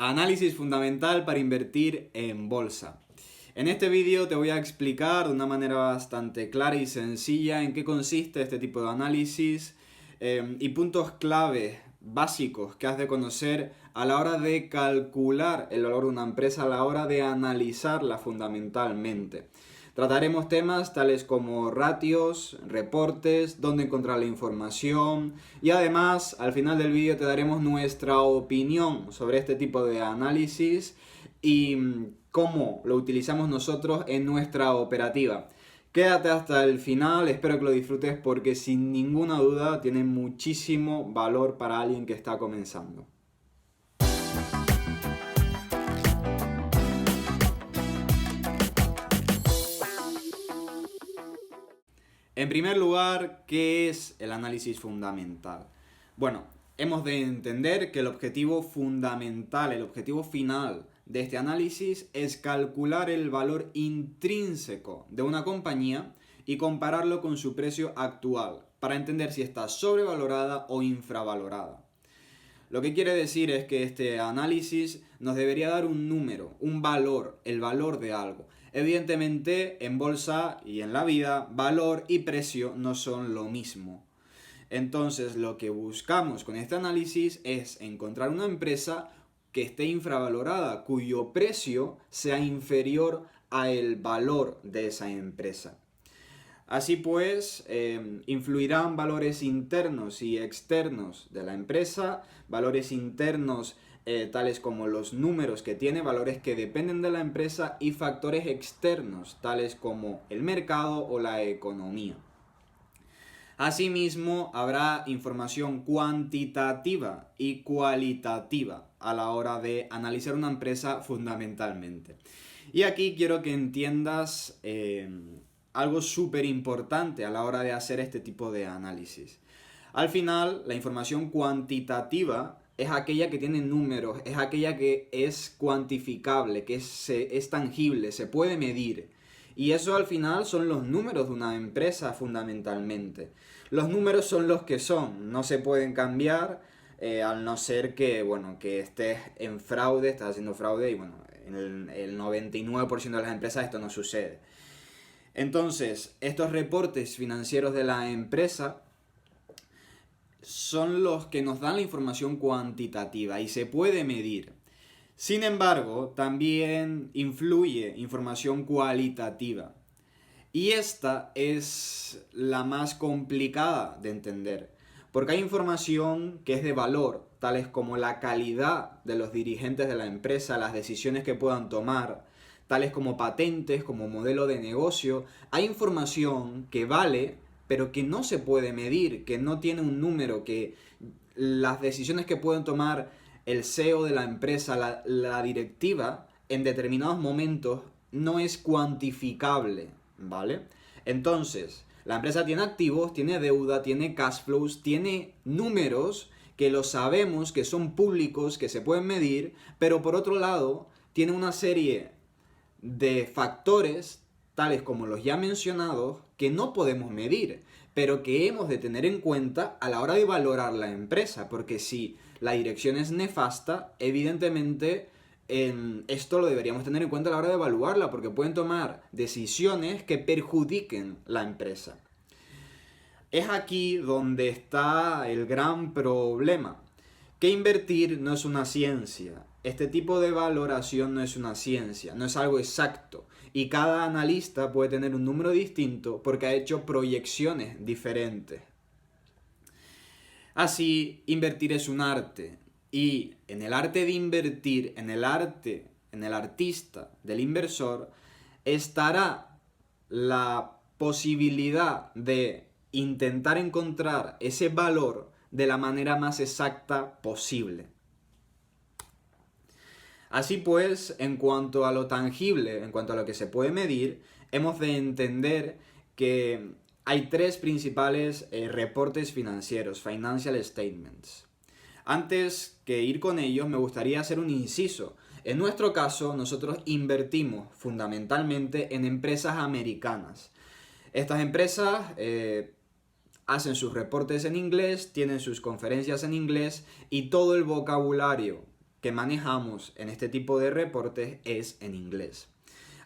Análisis fundamental para invertir en bolsa. En este vídeo te voy a explicar de una manera bastante clara y sencilla en qué consiste este tipo de análisis y puntos clave básicos que has de conocer a la hora de calcular el valor de una empresa, a la hora de analizarla fundamentalmente. Trataremos temas tales como ratios, reportes, dónde encontrar la información y además al final del vídeo te daremos nuestra opinión sobre este tipo de análisis y cómo lo utilizamos nosotros en nuestra operativa. Quédate hasta el final, espero que lo disfrutes porque sin ninguna duda tiene muchísimo valor para alguien que está comenzando. En primer lugar, ¿qué es el análisis fundamental? Bueno, hemos de entender que el objetivo fundamental, el objetivo final de este análisis es calcular el valor intrínseco de una compañía y compararlo con su precio actual para entender si está sobrevalorada o infravalorada. Lo que quiere decir es que este análisis nos debería dar un número, un valor, el valor de algo. Evidentemente, en bolsa y en la vida, valor y precio no son lo mismo. Entonces, lo que buscamos con este análisis es encontrar una empresa que esté infravalorada, cuyo precio sea inferior al valor de esa empresa. Así pues, influirán valores internos y externos de la empresa, valores internos tales como los números que tiene, valores que dependen de la empresa y factores externos tales como el mercado o la economía. Asimismo, habrá información cuantitativa y cualitativa a la hora de analizar una empresa fundamentalmente. Y aquí quiero que entiendas algo súper importante a la hora de hacer este tipo de análisis. Al final, la información cuantitativa es aquella que tiene números, es aquella que es cuantificable, que es tangible, se puede medir. Y eso al final son los números de una empresa fundamentalmente. Los números son los que son, no se pueden cambiar al no ser que, bueno, que estés en fraude, estás haciendo fraude y bueno, en el 99% de las empresas esto no sucede. Entonces, estos reportes financieros de la empresa son los que nos dan la información cuantitativa y se puede medir. Sin embargo, también influye información cualitativa. Y esta es la más complicada de entender, porque hay información que es de valor, tales como la calidad de los dirigentes de la empresa, las decisiones que puedan tomar, tales como patentes, como modelo de negocio. Hay información que vale, pero que no se puede medir, que no tiene un número, que las decisiones que pueden tomar el CEO de la empresa, la directiva, en determinados momentos no es cuantificable, ¿vale? Entonces, la empresa tiene activos, tiene deuda, tiene cash flows, tiene números que lo sabemos, que son públicos, que se pueden medir, pero por otro lado, tiene una serie de factores, tales como los ya mencionados, que no podemos medir, pero que hemos de tener en cuenta a la hora de valorar la empresa, porque si la dirección es nefasta, evidentemente esto lo deberíamos tener en cuenta a la hora de evaluarla, porque pueden tomar decisiones que perjudiquen la empresa. Es aquí donde está el gran problema, que invertir no es una ciencia. Este tipo de valoración no es una ciencia, no es algo exacto. Y cada analista puede tener un número distinto porque ha hecho proyecciones diferentes. Así, invertir es un arte. Y en el arte de invertir, en el artista del inversor, estará la posibilidad de intentar encontrar ese valor de la manera más exacta posible. Así pues, en cuanto a lo tangible, en cuanto a lo que se puede medir, hemos de entender que hay tres principales reportes financieros, financial statements. Antes que ir con ellos, me gustaría hacer un inciso. En nuestro caso, nosotros invertimos fundamentalmente en empresas americanas. Estas empresas hacen sus reportes en inglés, tienen sus conferencias en inglés y todo el vocabulario que manejamos en este tipo de reportes es en inglés.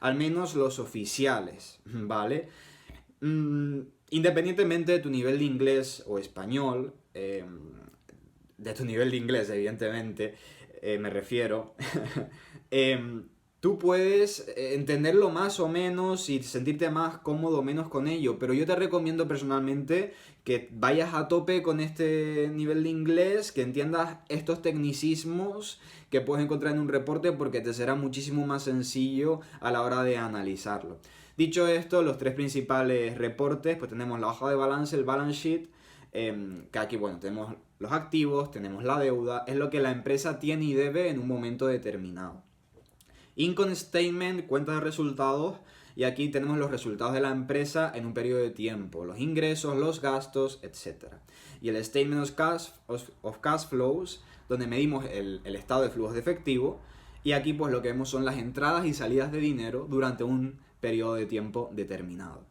Al menos los oficiales, ¿vale? Independientemente de tu nivel de inglés o español, de tu nivel de inglés, evidentemente, me refiero, tú puedes entenderlo más o menos y sentirte más cómodo o menos con ello, pero yo te recomiendo personalmente que vayas a tope con este nivel de inglés, que entiendas estos tecnicismos que puedes encontrar en un reporte porque te será muchísimo más sencillo a la hora de analizarlo. Dicho esto, los tres principales reportes, pues tenemos la hoja de balance, el balance sheet, que aquí, bueno, tenemos los activos, tenemos la deuda, es lo que la empresa tiene y debe en un momento determinado. Income Statement, cuenta de resultados, y aquí tenemos los resultados de la empresa en un periodo de tiempo, los ingresos, los gastos, etc. Y el Statement of Cash Flows, donde medimos el estado de flujos de efectivo, y aquí pues lo que vemos son las entradas y salidas de dinero durante un periodo de tiempo determinado.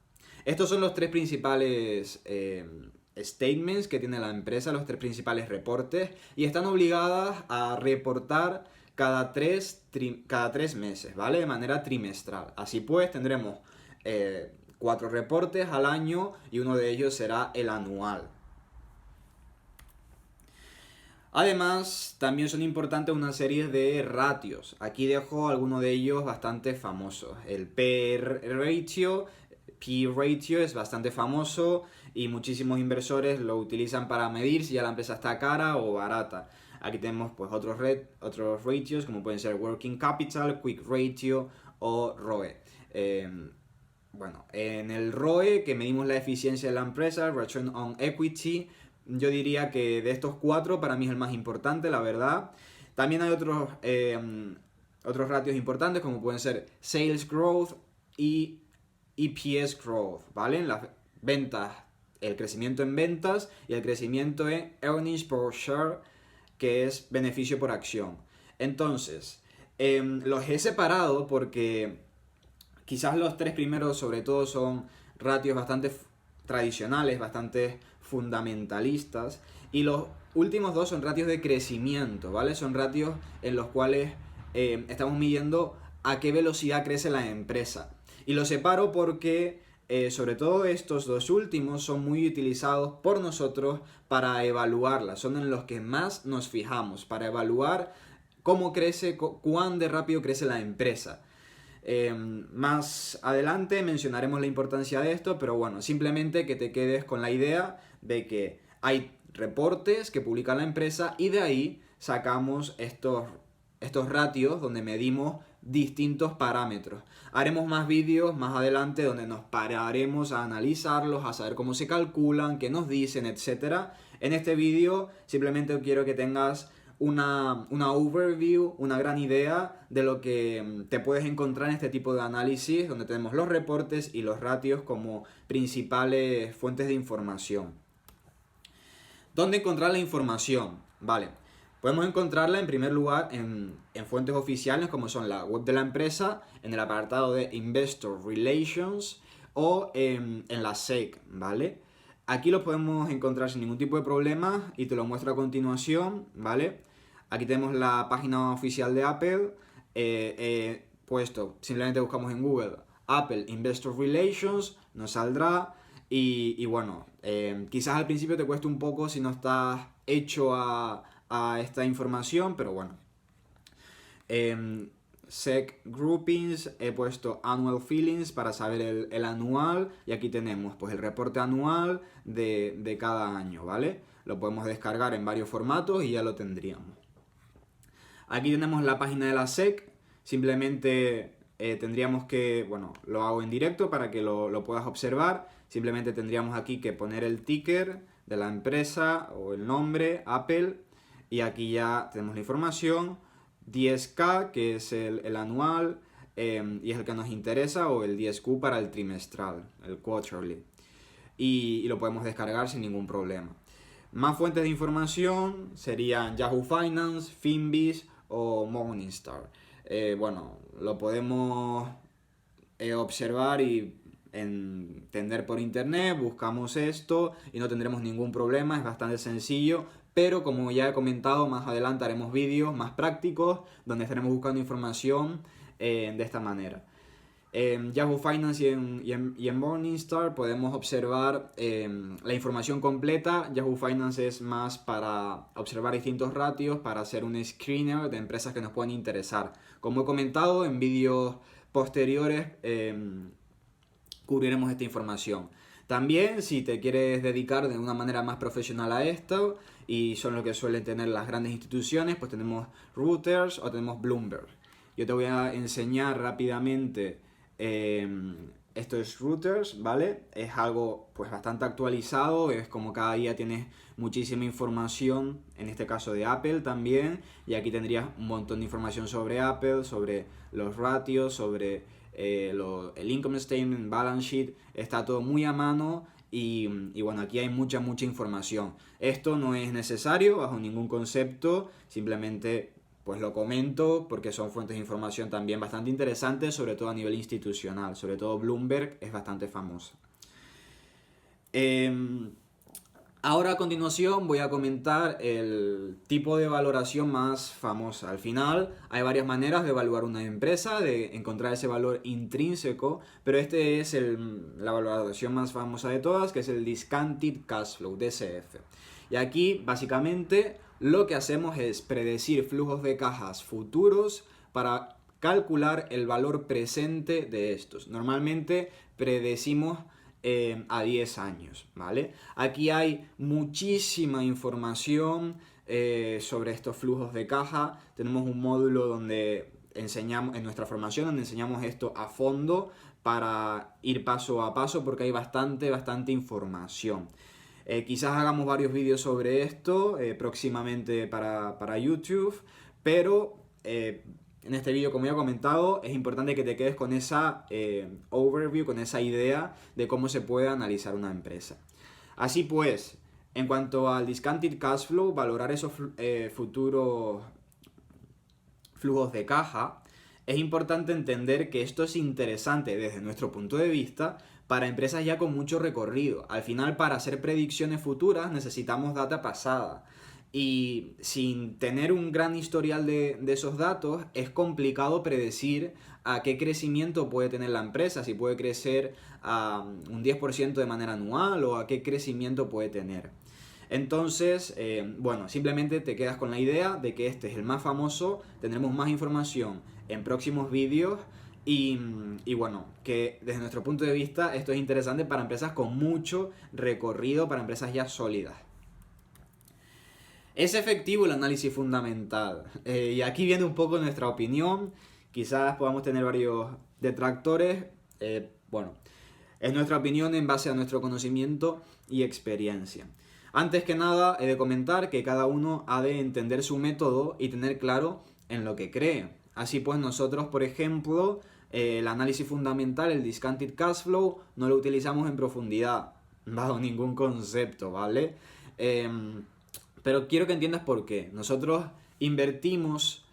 Estos son los tres principales statements que tiene la empresa, los tres principales reportes, y están obligadas a reportar cada tres meses, ¿vale? De manera trimestral. Así pues, tendremos 4 reportes al año y uno de ellos será el anual. Además, también son importantes una serie de ratios. Aquí dejo algunos de ellos bastante famosos. El P-ratio es bastante famoso y muchísimos inversores lo utilizan para medir si ya la empresa está cara o barata. Aquí tenemos pues otros ratios como pueden ser Working Capital, Quick Ratio o ROE. Bueno, en el ROE, que medimos la eficiencia de la empresa, Return on Equity, yo diría que de estos 4 para mí es el más importante, la verdad. También hay otros ratios importantes como pueden ser Sales Growth y EPS Growth, ¿vale? En las ventas, el crecimiento en ventas y el crecimiento en Earnings per Share, que es beneficio por acción. Entonces, los he separado porque quizás los 3 primeros sobre todo son ratios bastante tradicionales, bastante fundamentalistas, y los últimos 2 son ratios de crecimiento, ¿vale? Son ratios en los cuales estamos midiendo a qué velocidad crece la empresa. Y los separo porque sobre todo estos 2 últimos son muy utilizados por nosotros para evaluarla, son en los que más nos fijamos, para evaluar cómo crece, cuán de rápido crece la empresa. Más adelante mencionaremos la importancia de esto, pero bueno, simplemente que te quedes con la idea de que hay reportes que publica la empresa y de ahí sacamos estos ratios donde medimos distintos parámetros. Haremos más vídeos más adelante donde nos pararemos a analizarlos, a saber cómo se calculan, qué nos dicen, etc. En este vídeo simplemente quiero que tengas una overview, una gran idea de lo que te puedes encontrar en este tipo de análisis, donde tenemos los reportes y los ratios como principales fuentes de información. ¿Dónde encontrar la información? Vale, podemos encontrarla en primer lugar en fuentes oficiales como son la web de la empresa, en el apartado de Investor Relations o en la SEC, ¿vale? Aquí lo podemos encontrar sin ningún tipo de problema y te lo muestro a continuación, ¿vale? Aquí tenemos la página oficial de Apple, puesto, simplemente buscamos en Google Apple Investor Relations, nos saldrá y bueno, quizás al principio te cueste un poco si no estás hecho a esta información, pero bueno. SEC Groupings, he puesto Annual Fillings para saber el anual y aquí tenemos pues el reporte anual de cada año, ¿vale? Lo podemos descargar en varios formatos y ya lo tendríamos. Aquí tenemos la página de la SEC, simplemente tendríamos que, bueno, lo hago en directo para que lo puedas observar, simplemente tendríamos aquí que poner el ticker de la empresa o el nombre, Apple, y aquí ya tenemos la información, 10K que es el anual y es el que nos interesa, o el 10Q para el trimestral, el quarterly, y lo podemos descargar sin ningún problema. Más fuentes de información serían Yahoo Finance, Finviz o Morningstar. Bueno, lo podemos observar y entender por internet, buscamos esto y no tendremos ningún problema, es bastante sencillo, pero como ya he comentado, más adelante haremos vídeos más prácticos donde estaremos buscando información de esta manera. En Yahoo Finance y en Morningstar podemos observar la información completa. Yahoo Finance es más para observar distintos ratios, para hacer un screener de empresas que nos pueden interesar. Como he comentado en vídeos posteriores, cubriremos esta información. También, si te quieres dedicar de una manera más profesional a esto, y son lo que suelen tener las grandes instituciones, pues tenemos Reuters o tenemos Bloomberg. Yo te voy a enseñar rápidamente. Esto es Reuters, ¿vale? Es algo pues bastante actualizado, es como cada día tienes muchísima información, en este caso de Apple también, y aquí tendrías un montón de información sobre Apple, sobre los ratios, sobre el income statement, balance sheet, está todo muy a mano y bueno, aquí hay mucha información. Esto no es necesario bajo ningún concepto, simplemente pues lo comento porque son fuentes de información también bastante interesantes, sobre todo a nivel institucional, sobre todo Bloomberg es bastante famosa. Ahora a continuación voy a comentar el tipo de valoración más famosa. Al final hay varias maneras de evaluar una empresa, de encontrar ese valor intrínseco, pero este es la valoración más famosa de todas, que es el Discounted Cash Flow, DCF. Y aquí básicamente lo que hacemos es predecir flujos de cajas futuros para calcular el valor presente de estos. Normalmente predecimos a 10 años, ¿vale? Aquí hay muchísima información sobre estos flujos de caja. Tenemos un módulo donde enseñamos, en nuestra formación, donde enseñamos esto a fondo para ir paso a paso porque hay bastante información. Quizás hagamos varios vídeos sobre esto próximamente para YouTube, pero en este vídeo, como ya he comentado, es importante que te quedes con esa overview, con esa idea de cómo se puede analizar una empresa. Así pues, en cuanto al Discounted Cash Flow, valorar esos futuros flujos de caja, es importante entender que esto es interesante desde nuestro punto de vista para empresas ya con mucho recorrido. Al final, para hacer predicciones futuras necesitamos data pasada. Y sin tener un gran historial de esos datos, es complicado predecir a qué crecimiento puede tener la empresa, si puede crecer a un 10% de manera anual o a qué crecimiento puede tener. Entonces, bueno, simplemente te quedas con la idea de que este es el más famoso, tendremos más información en próximos vídeos y bueno, que desde nuestro punto de vista esto es interesante para empresas con mucho recorrido, para empresas ya sólidas. ¿Es efectivo el análisis fundamental? Y aquí viene un poco nuestra opinión. Quizás podamos tener varios detractores. Bueno, es nuestra opinión en base a nuestro conocimiento y experiencia. Antes que nada, he de comentar que cada uno ha de entender su método y tener claro en lo que cree. Así pues, nosotros, por ejemplo, el análisis fundamental, el Discounted Cash Flow, no lo utilizamos en profundidad, bajo ningún concepto, ¿vale? Pero quiero que entiendas por qué. Nosotros invertimos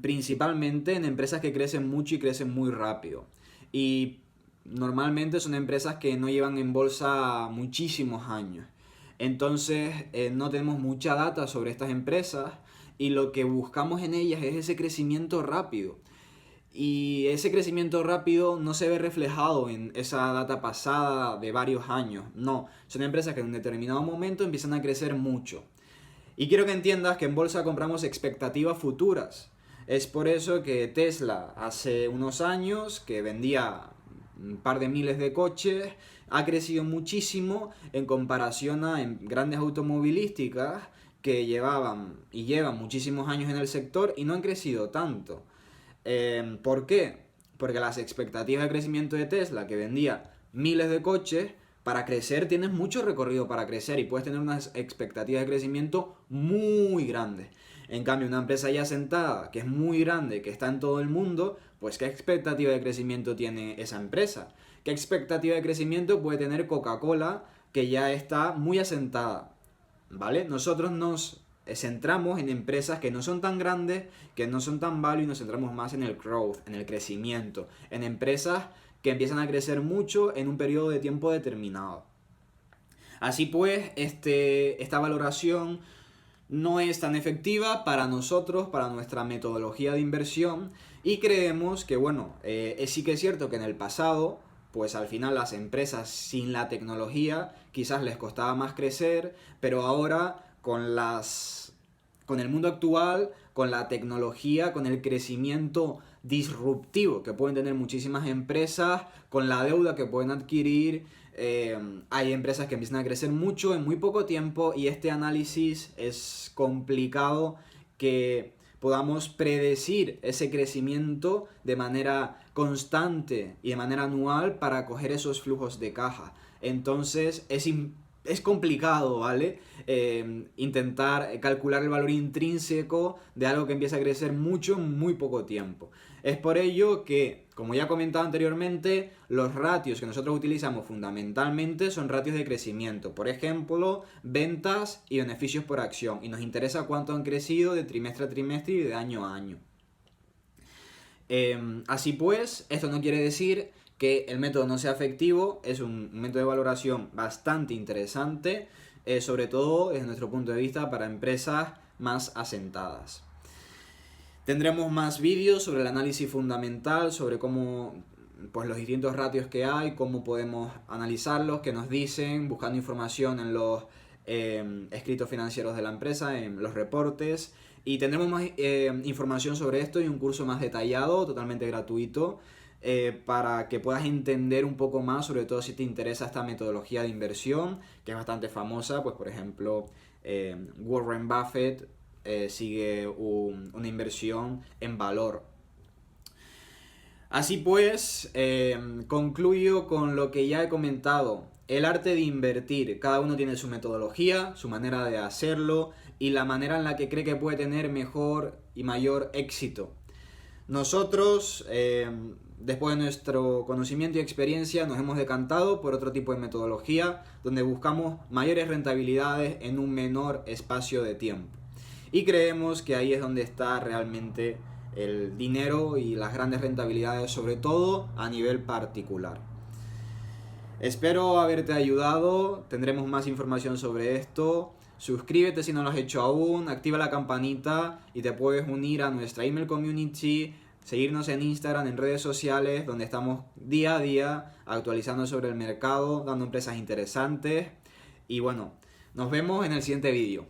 principalmente en empresas que crecen mucho y crecen muy rápido. Y normalmente son empresas que no llevan en bolsa muchísimos años. Entonces no tenemos mucha data sobre estas empresas y lo que buscamos en ellas es ese crecimiento rápido. Y ese crecimiento rápido no se ve reflejado en esa data pasada de varios años. No, son empresas que en un determinado momento empiezan a crecer mucho. Y quiero que entiendas que en bolsa compramos expectativas futuras. Es por eso que Tesla hace unos años, que vendía un par de miles de coches, ha crecido muchísimo en comparación a grandes automovilísticas que llevan muchísimos años en el sector y no han crecido tanto. ¿Por qué? Porque las expectativas de crecimiento de Tesla, que vendía miles de coches, para crecer tienes mucho recorrido para crecer y puedes tener unas expectativas de crecimiento muy grandes. En cambio, una empresa ya sentada, que es muy grande, que está en todo el mundo, pues ¿qué expectativa de crecimiento tiene esa empresa? ¿Qué expectativa de crecimiento puede tener Coca-Cola, que ya está muy asentada? ¿Vale? Nosotros nos centramos en empresas que no son tan grandes, que no son tan value y nos centramos más en el growth, en el crecimiento, en empresas que empiezan a crecer mucho en un periodo de tiempo determinado. Así pues, esta valoración no es tan efectiva para nosotros, para nuestra metodología de inversión, y creemos que, bueno, sí que es cierto que en el pasado, pues al final las empresas sin la tecnología quizás les costaba más crecer, pero ahora con el mundo actual, con la tecnología, con el crecimiento disruptivo que pueden tener muchísimas empresas, con la deuda que pueden adquirir, hay empresas que empiezan a crecer mucho en muy poco tiempo, y este análisis es complicado que podamos predecir ese crecimiento de manera constante y de manera anual para coger esos flujos de caja. Entonces es complicado, ¿vale? Intentar calcular el valor intrínseco de algo que empieza a crecer mucho en muy poco tiempo. Es por ello que, como ya he comentado anteriormente, los ratios que nosotros utilizamos fundamentalmente son ratios de crecimiento. Por ejemplo, ventas y beneficios por acción. Y nos interesa cuánto han crecido de trimestre a trimestre y de año a año. Así pues, esto no quiere decir que el método no sea efectivo. Es un método de valoración bastante interesante, sobre todo desde nuestro punto de vista para empresas más asentadas. Tendremos más vídeos sobre el análisis fundamental, sobre cómo, pues, los distintos ratios que hay, cómo podemos analizarlos, qué nos dicen, buscando información en los escritos financieros de la empresa, en los reportes. Y tendremos más información sobre esto y un curso más detallado, totalmente gratuito, para que puedas entender un poco más, sobre todo si te interesa esta metodología de inversión, que es bastante famosa. Pues por ejemplo, Warren Buffett sigue una inversión en valor. Así pues, concluyo con lo que ya he comentado. El arte de invertir, cada uno tiene su metodología, su manera de hacerlo y la manera en la que cree que puede tener mejor y mayor éxito. Nosotros, después de nuestro conocimiento y experiencia, nos hemos decantado por otro tipo de metodología donde buscamos mayores rentabilidades en un menor espacio de tiempo. Y creemos que ahí es donde está realmente el dinero y las grandes rentabilidades, sobre todo a nivel particular. Espero haberte ayudado. Tendremos más información sobre esto. Suscríbete si no lo has hecho aún, activa la campanita y te puedes unir a nuestra email community, seguirnos en Instagram, en redes sociales, donde estamos día a día actualizando sobre el mercado, dando empresas interesantes. Y bueno, nos vemos en el siguiente vídeo.